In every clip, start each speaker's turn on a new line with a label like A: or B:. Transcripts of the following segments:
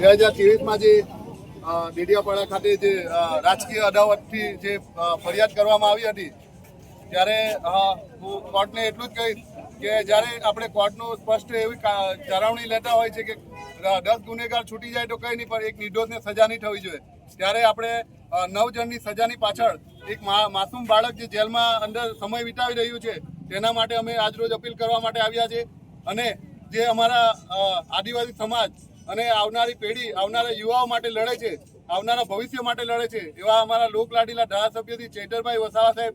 A: 2023માં જે ડેડિયાપાડા ખાતે જે રાજકીય અદાવતથી જે ફરિયાદ કરવામાં આવી હતી ત્યારે હું કોર્ટને એટલું જ કહીશ કે જ્યારે આપણે કોર્ટનું સ્પષ્ટ એવી જાળવણી લેતા હોય છે કે 10 ગુનેગાર છૂટી જાય તો કંઈ નહીં, પણ એક નિર્દોષને સજા નહીં થવી જોઈએ. ત્યારે આપણે 9 જણની સજાની પાછળ એક માસૂમ બાળક જે જેલમાં અંદર સમય વિતાવી રહ્યું છે તેના માટે અમે આજરોજ અપીલ કરવા માટે આવ્યા છે. અને જે અમારા આદિવાસી સમાજ અને આવનારી પેઢી, આવનારા યુવાઓ માટે લડે છે, આવનારા ભવિષ્ય માટે લડે છે, એવા અમારા લોકલાડીલા ધારાસભ્યથી ચૈતરભાઈ વસાવા સાહેબ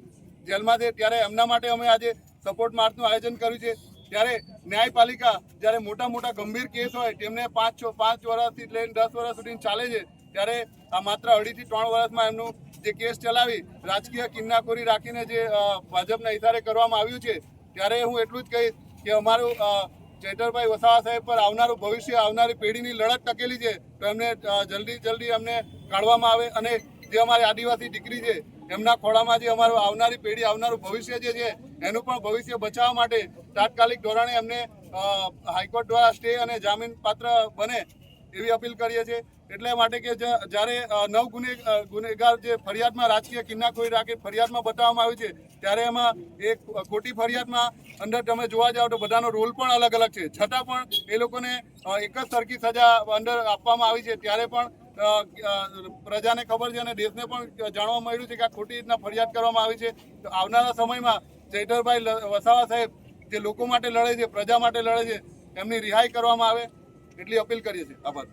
A: જેલમાં છે, ત્યારે એમના માટે અમે આજે સપોર્ટ માર્ચનું આયોજન કર્યું છે. ત્યારે ન્યાયપાલિકા જ્યારે મોટા મોટા ગંભીર કેસ હોય તેમને 5 વર્ષથી લઈને 10 વર્ષ સુધી ચાલે છે, ત્યારે આ માત્ર 2.5 થી 3 વર્ષમાં એમનું જે કેસ ચલાવી રાજકીય કિન્નાખોરી રાખીને જે ભાજપના ઇશારે કરવામાં આવ્યું છે, ત્યારે હું એટલું જ કહીશ કે અમારું ચૈતરભાઈ વસાવા સાહેબ પર આવનારું ભવિષ્ય, આવનારી પેઢીની લડત ટકેલી છે, તો એમને જલ્દી અમને કાઢવામાં આવે અને જે અમારી આદિવાસી દીકરી છે એમના ખોળામાં જે અમારું આવનારી પેઢી, આવનારું ભવિષ્ય જે છે એનું પણ ભવિષ્ય બચાવવા માટે તાત્કાલિક ધોરણે એમને હાઈકોર્ટ દ્વારા સ્ટે અને જામીન પાત્ર બને એવી અપીલ કરીએ છીએ. એટલે માટે કે જ્યારે 9 ગુનેગાર જે ફરિયાદમાં રાજકીય કિન્નાખોરી રાખી ફરિયાદમાં બતાવવામાં આવ્યું છે, ત્યારે એમાં એક ખોટી ફરિયાદમાં અંદર તમે જોવા જાઓ તો બધાનો રોલ પણ અલગ અલગ છે, છતાં પણ એ લોકોને એક જ સરખી સજા અંદર આપવામાં આવી છે. ત્યારે પણ પ્રજાને ખબર છે અને દેશને પણ જાણવા મળ્યું છે કે આ ખોટી રીતના ફરિયાદ કરવામાં આવી છે. તો આવનારા સમયમાં ચૈતરભાઈ વસાવા સાહેબ જે લોકો માટે લડે છે, પ્રજા માટે લડે છે, એમની રિહાઈ કરવામાં આવે એટલી અપીલ કરીએ છીએ. આભાર.